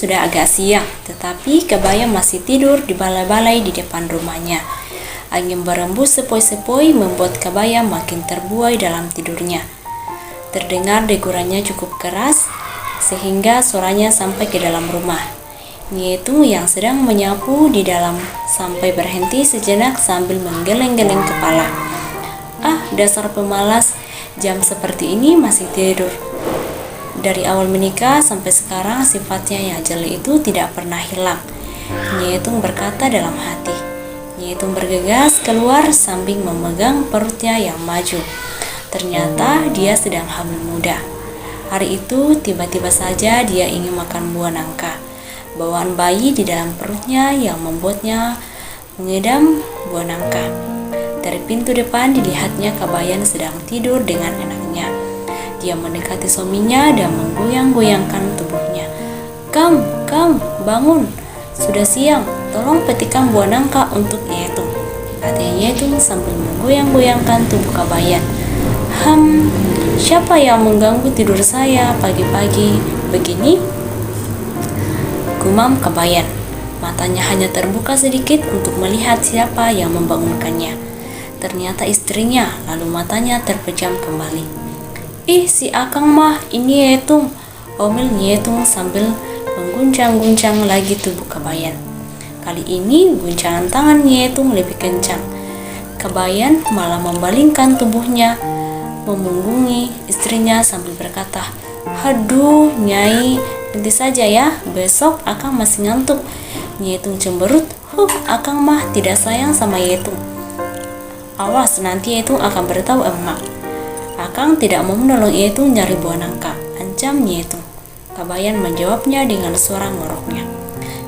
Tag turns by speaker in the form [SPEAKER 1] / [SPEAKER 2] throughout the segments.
[SPEAKER 1] sudah agak siang, tetapi Kabayan masih tidur di balai-balai di depan rumahnya. Angin berembus sepoi-sepoi membuat Kabayan makin terbuai dalam tidurnya. Terdengar degurannya cukup keras, sehingga suaranya sampai ke dalam rumah. Nyetung yang sedang menyapu di dalam sampai berhenti sejenak sambil menggeleng-geleng kepala. Ah, dasar pemalas, jam seperti ini masih tidur. Dari awal menikah sampai sekarang sifatnya yang jelek itu tidak pernah hilang. Nyetung berkata dalam hati. Nyetung bergegas keluar sambil memegang perutnya yang maju. Ternyata dia sedang hamil muda. Hari itu tiba-tiba saja dia ingin makan buah nangka. Bawaan bayi di dalam perutnya yang membuatnya mengedam buah nangka. Dari pintu depan dilihatnya Kabayan sedang tidur dengan enaknya. Dia mendekati suaminya dan menggoyang-goyangkan tubuhnya. Kam, bangun. Sudah siang, tolong petikkan buah nangka untuk Nyetung, katanya Nyetung sambil menggoyang-goyangkan tubuh Kabayan. Siapa yang mengganggu tidur saya pagi-pagi begini? Gumam Kabayan. Matanya hanya terbuka sedikit untuk melihat siapa yang membangunkannya. Ternyata istrinya, lalu matanya terpejam kembali. Ih, si Akang mah, ini Nyetung, omel Nyetung sambil mengguncang-guncang lagi tubuh Kabayan. Kali ini guncangan tangan Nyetung lebih kencang. Kabayan malah membalingkan tubuhnya, memunggungi istrinya sambil berkata, "Haduh, Nyai, nanti saja ya, besok Akang masih ngantuk." Nyetung cemberut, Akang mah tidak sayang sama Nyetung. Awas, nanti Nyetung akan beritahu emak. Akang tidak mau menolong Nyetung nyari buah nangka, ancam Nyetung. Kabayan menjawabnya dengan suara ngoroknya.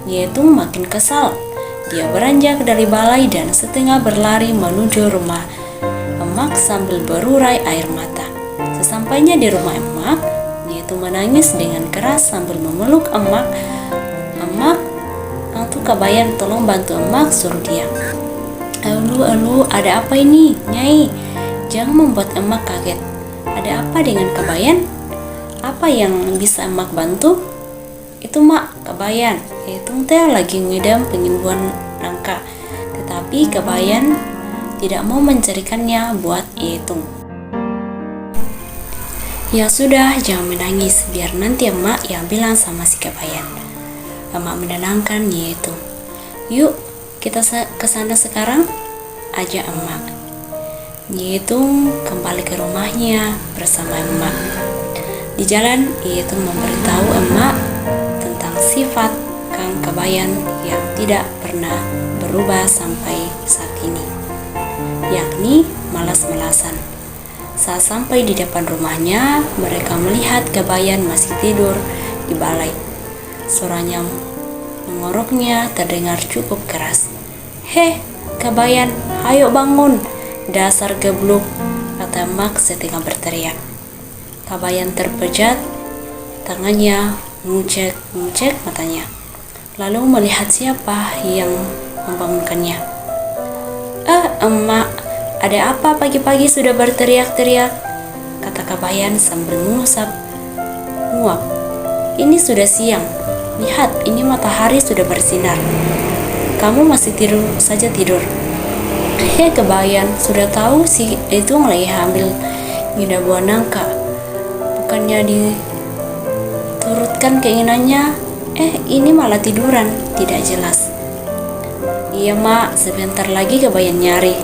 [SPEAKER 1] Nyetung makin kesal. Dia beranjak dari balai dan setengah berlari menuju rumah emak sambil berurai air mata. Sesampainya di rumah emak, Nyetung menangis dengan keras sambil memeluk emak. Emak, Angtu Kabayan, tolong bantu emak, suruh dia. Elu, ada apa ini, Nyai? Jangan membuat emak kaget. Ada apa dengan Kabayan? Apa yang bisa emak bantu? Itu mak, Kabayan. Nyetung teh lagi ngidam pengen buah nangka. Tetapi Kabayan tidak mau mencarikannya buat Nyetung. Ya sudah, jangan menangis. Biar nanti emak yang bilang sama si Kabayan. Emak menenangkan Nyetung. Yuk, kita ke sana sekarang, ajak emak. Nyetung kembali ke rumahnya bersama emak. Di jalan, Nyetung memberitahu emak tentang sifat Kang Kabayan yang tidak pernah berubah sampai saat ini, yakni malas-malasan. Saat sampai di depan rumahnya, mereka melihat Kabayan masih tidur di balai. Suaranya mengoroknya terdengar cukup keras. Heh, Kabayan, ayo bangun. Dasar gebluk, kata emak setengah berteriak. Kabayan terpejat, tangannya ngucek matanya. Lalu melihat siapa yang membangunkannya. Emak, ada apa pagi-pagi sudah berteriak-teriak? Kata Kabayan sambil mengusap nguap. Ini sudah siang. Lihat, ini matahari sudah bersinar. Kamu masih tidur saja tidur. Hei Kabayan, sudah tahu si itu lagi hamil ngida buah nangka. Bukannya diturutkan keinginannya, ini malah tiduran, tidak jelas. Iya mak, sebentar lagi Kabayan nyari.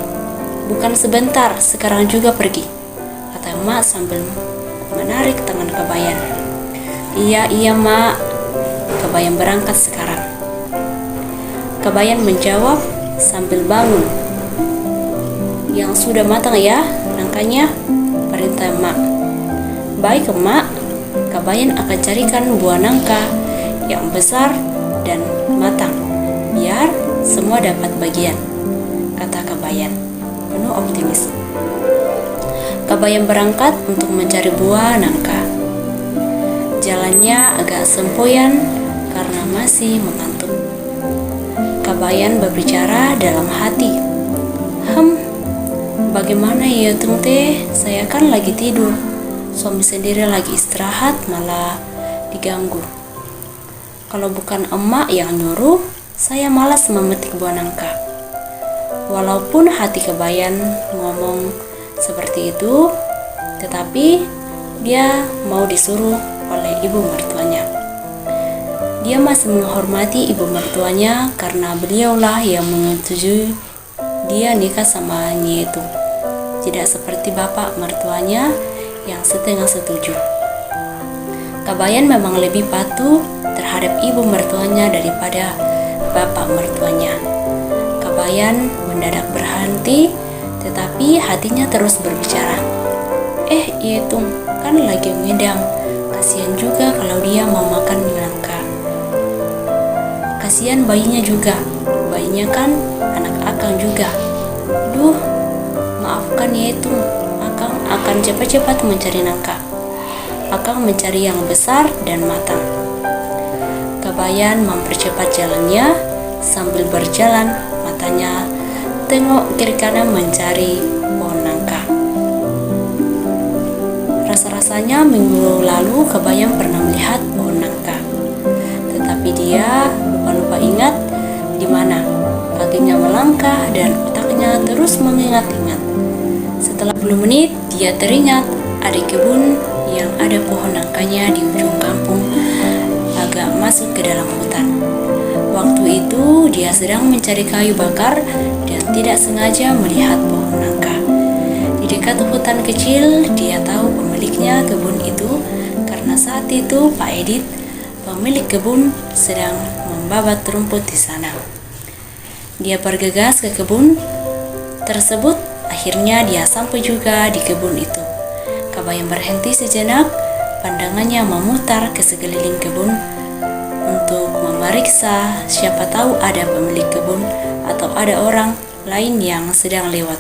[SPEAKER 1] Bukan sebentar, sekarang juga pergi, kata emak sambil menarik tangan Kabayan. Iya mak, Kabayan berangkat sekarang. Kabayan menjawab sambil bangun. Yang sudah matang ya nangkanya, perintah emak. Baik emak, Kabayan akan carikan buah nangka yang besar dan matang, biar semua dapat bagian, kata Kabayan penuh optimis. Kabayan berangkat untuk mencari buah nangka. Jalannya agak sempoyan karena masih mengantuk. Kabayan berbicara dalam hati. Bagaimana ya Tung teh? Saya kan lagi tidur. Suami sendiri lagi istirahat malah diganggu. Kalau bukan emak yang nyuruh, saya malas memetik buah nangka. Walaupun hati Kebayan ngomong seperti itu, tetapi dia mau disuruh oleh ibu mertuanya. Dia masih menghormati ibu mertuanya karena beliaulah yang menyetujui dia nikah sama Nyi itu. Tidak seperti bapak mertuanya yang setengah setuju. Kabayan memang lebih patuh terhadap ibu mertuanya daripada bapak mertuanya. Kabayan mendadak berhenti, tetapi hatinya terus berbicara. Itu kan lagi ngedam. Kasihan juga kalau dia mau makan nangka. Kasihan bayinya juga. Bayinya kan anak Akang juga. Duh, maafkan itu. Akang akan cepat-cepat mencari nangka. Akang mencari yang besar dan matang. Kabayan mempercepat jalannya. Sambil berjalan, matanya tengok kiri kanan mencari pohon nangka. Rasa-rasanya minggu lalu Kabayan pernah melihat pohon nangka, tetapi dia lupa ingat di mana. Kakinya melangkah dan otaknya terus mengingat-ingat. Setelah 10 menit, dia teringat ada kebun yang ada pohon nangkanya di ujung kampung, agak masuk ke dalam hutan. Waktu itu dia sedang mencari kayu bakar dan tidak sengaja melihat pohon nangka. Di dekat hutan kecil, dia tahu pemiliknya kebun itu karena saat itu Pak Edit, pemilik kebun, sedang membabat rumput di sana. Dia bergegas ke kebun tersebut. Akhirnya dia sampai juga di kebun itu. Kabayan berhenti sejenak, pandangannya memutar ke sekeliling kebun untuk memeriksa siapa tahu ada pemilik kebun atau ada orang lain yang sedang lewat.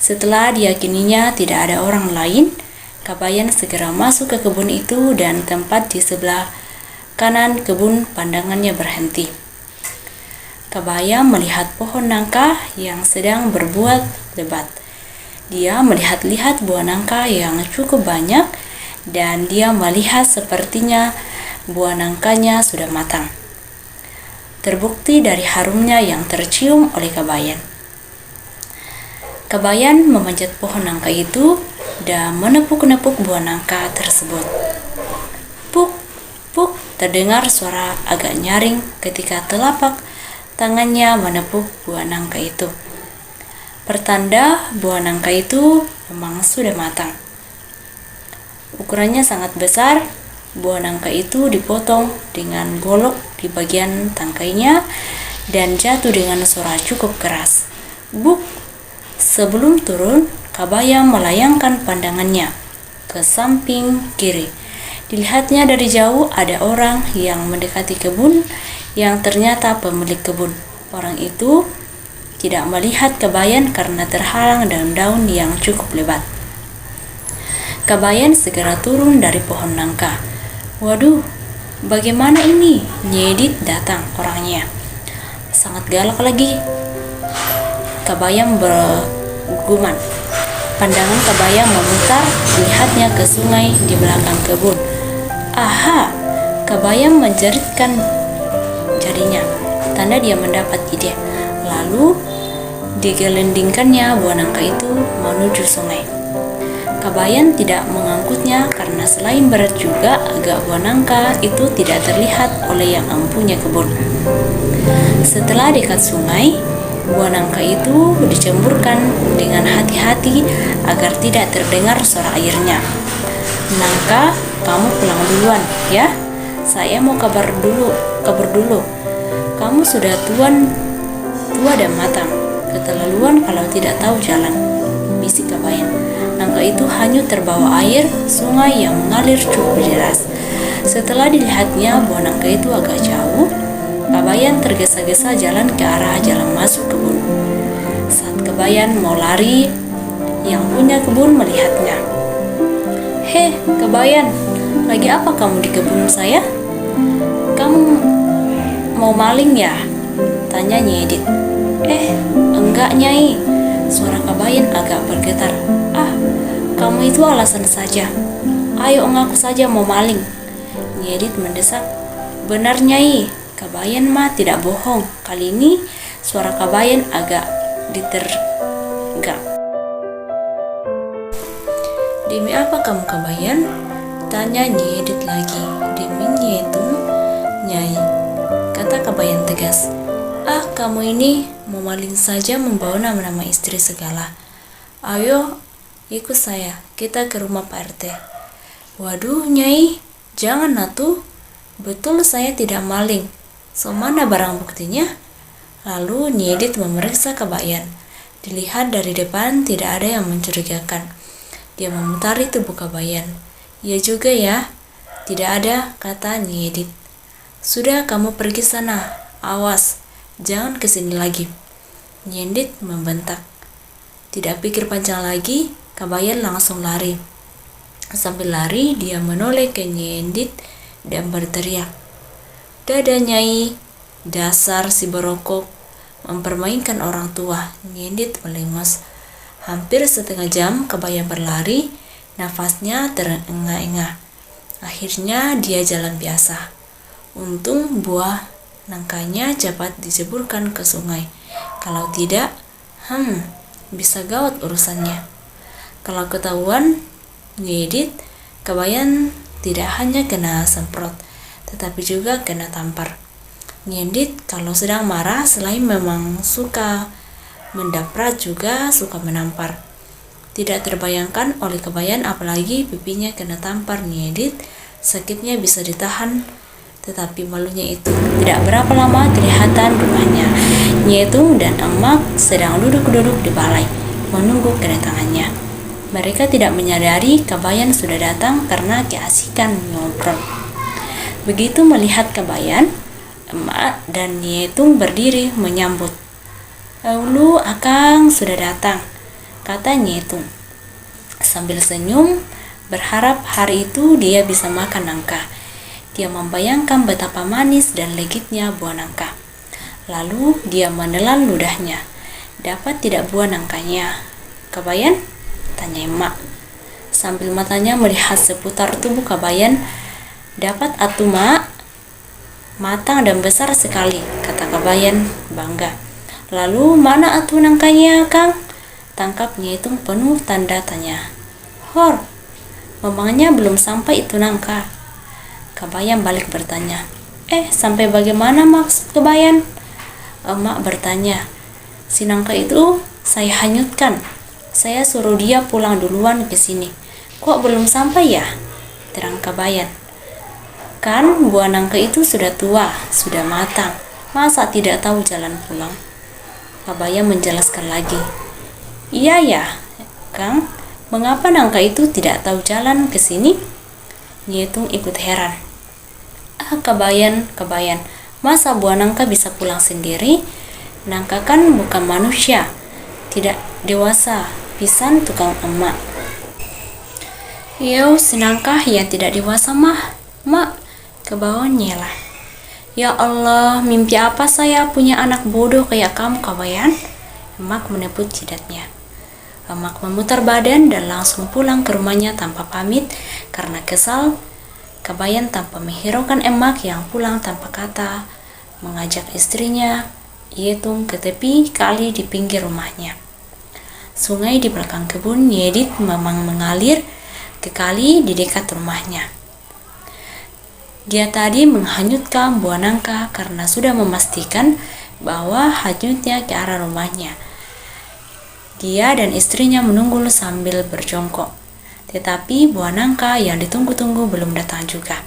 [SPEAKER 1] Setelah diyakininya tidak ada orang lain, Kabayan segera masuk ke kebun itu dan tempat di sebelah kanan kebun pandangannya berhenti. Kabayan melihat pohon nangka yang sedang berbuah lebat. Dia melihat-lihat buah nangka yang cukup banyak dan dia melihat sepertinya buah nangkanya sudah matang. Terbukti dari harumnya yang tercium oleh Kabayan. Kabayan memanjat pohon nangka itu dan menepuk-nepuk buah nangka tersebut. Puk, puk, terdengar suara agak nyaring ketika telapak tangannya menepuk buah nangka itu. Pertanda buah nangka itu memang sudah matang. Ukurannya sangat besar. Buah nangka itu dipotong dengan golok di bagian tangkainya dan jatuh dengan suara cukup keras. Buk! Sebelum turun, Kabayan melayangkan pandangannya ke samping kiri. Dilihatnya dari jauh ada orang yang mendekati kebun yang ternyata pemilik kebun. Orang itu tidak melihat Kabayan karena terhalang daun-daun yang cukup lebat. Kabayan segera turun dari pohon nangka. Waduh, bagaimana ini? Nyi Edit datang orangnya. Sangat galak lagi. Kabayan bergumam. Pandangan Kabayan memutar, lihatnya ke sungai di belakang kebun. Aha, Kabayan menjeritkan jarinya, tanda dia mendapat ide. Lalu digelendingkannya buah nangka itu menuju sungai. Kabayan tidak mengangkutnya karena selain berat juga agak buah nangka itu tidak terlihat oleh yang mempunyai kebun. Setelah dekat sungai, buah nangka itu dicemburkan dengan hati-hati agar tidak terdengar suara airnya. Nangka, kamu pulang duluan ya. Saya mau kabur dulu. Kamu sudah tua dan matang. Keterlaluan kalau tidak tahu jalan, bisik Kabayan. Nangka itu hanyut terbawa air sungai yang mengalir cukup deras. Setelah dilihatnya buah nangka itu agak jauh, Kabayan tergesa-gesa jalan ke arah jalan masuk kebun. Saat Kabayan mau lari, yang punya kebun melihatnya. Heh, Kabayan, lagi apa kamu di kebun saya? Kamu mau maling ya? Tanya Nyi Edit. Enggak Nyai. Suara Kabayan agak bergetar. Kamu itu alasan saja. Ayo ngaku saja mau maling. Nyi Edit mendesak. Benar Nyai, Kabayan mah tidak bohong. Kali ini suara Kabayan agak ditergak. Demi apa kamu Kabayan? Tanya Nyi Edit lagi. Demi Nyi Etung, Nyai, kata Kabayan tegas. Ah, kamu ini mau maling saja membawa nama-nama istri segala. Ayo, ikut saya, kita ke rumah Pak RT. Waduh Nyai, jangan atuh. Betul saya tidak maling. So mana barang buktinya? Lalu Nyi Edit memeriksa Kabayan. Dilihat dari depan tidak ada yang mencurigakan. Dia memutari tubuh Kabayan. Ya juga ya, tidak ada, kata Nyi Edit. Sudah kamu pergi sana, awas, jangan kesini lagi. Nyi Edit membentak. Tidak pikir panjang lagi, Kabayan langsung lari. Sambil lari, dia menoleh ke Nyi Edit dan berteriak, "Dadah Nyai, dasar si berokok, mempermainkan orang tua." Nyi Edit melengos. Hampir setengah jam Kabayan berlari, nafasnya terengah-engah. Akhirnya dia jalan biasa. Untung buah nangkanya cepat diceburkan ke sungai. Kalau tidak, bisa gawat urusannya. Kalau ketahuan Nyi Edit, Kabayan tidak hanya kena semprot, tetapi juga kena tampar. Nyi Edit kalau sedang marah selain memang suka mendaprat juga suka menampar. Tidak terbayangkan oleh Kabayan apalagi pipinya kena tampar Nyi Edit, sakitnya bisa ditahan, tetapi malunya itu tidak berapa lama kelihatan rupanya. Nyi Etung dan Emak sedang duduk-duduk di balai, menunggu kedatangannya. Mereka tidak menyadari Kabayan sudah datang karena keasikan ngobrol. Begitu melihat Kabayan, Emak dan Nyi Etung berdiri menyambut. "Ulu Akang sudah datang," kata Nyi Etung sambil senyum, berharap hari itu dia bisa makan nangka. Dia membayangkan betapa manis dan legitnya buah nangka. Lalu dia menelan ludahnya. "Dapat tidak buah nangkanya, Kabayan?" tanya Emak sambil matanya melihat seputar tubuh Kabayan. "Dapat atuh Mak, matang dan besar sekali," kata Kabayan bangga. "Lalu mana atuh nangkanya Kang?" tangkap Nyi Etung penuh tanda tanya. "Hor, memangnya belum sampai itu nangka?" Kabayan balik bertanya. Sampai bagaimana maksud Kabayan?" Emak bertanya. "Si nangka itu saya hanyutkan. Saya suruh dia pulang duluan ke sini. Kok belum sampai ya?" terang Kabayan. "Kan buah nangka itu sudah tua, sudah matang. Masa tidak tahu jalan pulang?" Kabayan menjelaskan lagi. "Iya ya, Kang. Mengapa nangka itu tidak tahu jalan ke sini?" Nyi Etung ikut heran. Kabayan, masa buah nangka bisa pulang sendiri? Nangka kan bukan manusia, tidak dewasa, pisan tukang emak." "Yo, sinangkah yang tidak dewasa mah, Mak," Kabayan nyela. "Ya Allah, mimpi apa saya punya anak bodoh kayak kamu Kabayan?" Emak menepuk jidatnya. Emak memutar badan dan langsung pulang ke rumahnya tanpa pamit karena kesal. Kabayan tanpa menghiraukan Emak yang pulang tanpa kata, mengajak istrinya Nyi Etung ke tepi kali di pinggir rumahnya. Sungai di belakang kebun Nyi Edit memang mengalir ke kali di dekat rumahnya. Dia tadi menghanyutkan buah nangka karena sudah memastikan bahwa hanyutnya ke arah rumahnya. Dia dan istrinya menunggu sambil berjongkok. Tetapi buah nangka yang ditunggu-tunggu belum datang juga.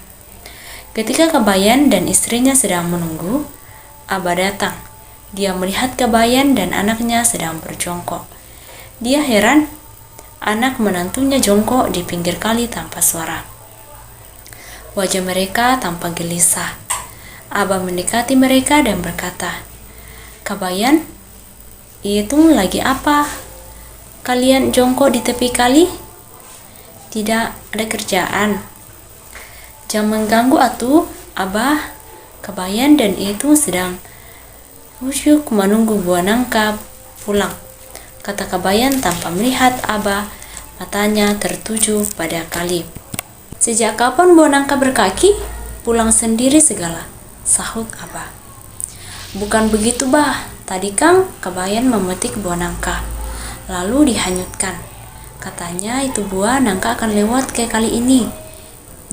[SPEAKER 1] Ketika Kabayan dan istrinya sedang menunggu, Abah datang. Dia melihat Kabayan dan anaknya sedang berjongkok. Dia heran, anak menantunya jongkok di pinggir kali tanpa suara. Wajah mereka tampak gelisah. Abah mendekati mereka dan berkata, "Kabayan, itu lagi apa? Kalian jongkok di tepi kali? Tidak ada kerjaan?" "Jangan mengganggu atuh, Abah. Kabayan dan itu sedang husyuk menunggu buah nangka pulang," kata Kabayan tanpa melihat Abah. Matanya tertuju pada kali. "Sejak kapan buah nangka berkaki?" pulang sendiri segala, sahut Abah. Bukan begitu bah, tadi Kang Kabayan memetik buah nangka, lalu dihanyutkan. Katanya itu buah nangka akan lewat ke kali ini.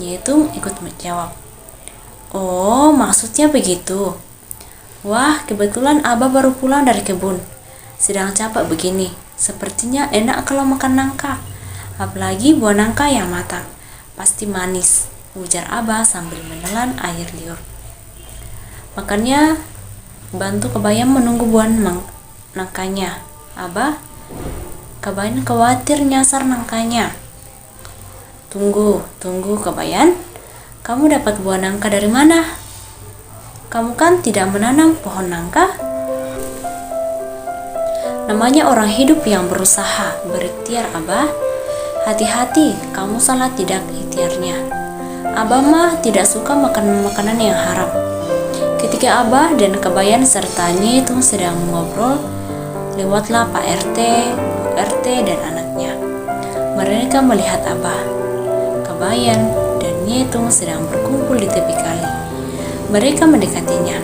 [SPEAKER 1] Nyitung ikut menjawab. Oh, maksudnya begitu. Wah, kebetulan Abah baru pulang dari kebun. Sedang capek begini, sepertinya enak kalau makan nangka. Apalagi buah nangka yang matang, pasti manis, ujar Abah sambil menelan air liur. Makanya bantu Kabayan menunggu buah nangkanya. Abah, Kabayan khawatir nyasar nangkanya. Tunggu Kabayan. Kamu dapat buah nangka dari mana? Kamu kan tidak menanam pohon nangka? Namanya orang hidup yang berusaha, berikhtiar Abah. Hati-hati, kamu salah tidak ikhtiarnya. Abah mah tidak suka makan makanan yang haram. Ketika Abah dan Kabayan serta Nyitung sedang mengobrol, lewatlah Pak RT, Bu RT dan anaknya. Mereka melihat Abah, Kabayan, dan Nyitung sedang berkumpul di tepi kali. Mereka mendekatinya.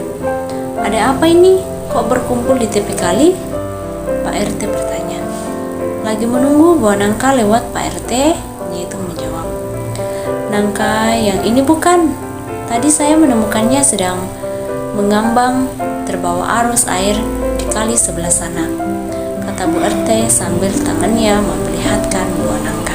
[SPEAKER 1] Ada apa ini? Kok berkumpul di tepi kali? Pak RT bertanya. Lagi menunggu buah nangka lewat Pak RT, Nyitung menjawab. Nangka yang ini bukan. Tadi saya menemukannya sedang mengambang terbawa arus air di kali sebelah sana, kata Bu RT sambil tangannya memperlihatkan buah nangka.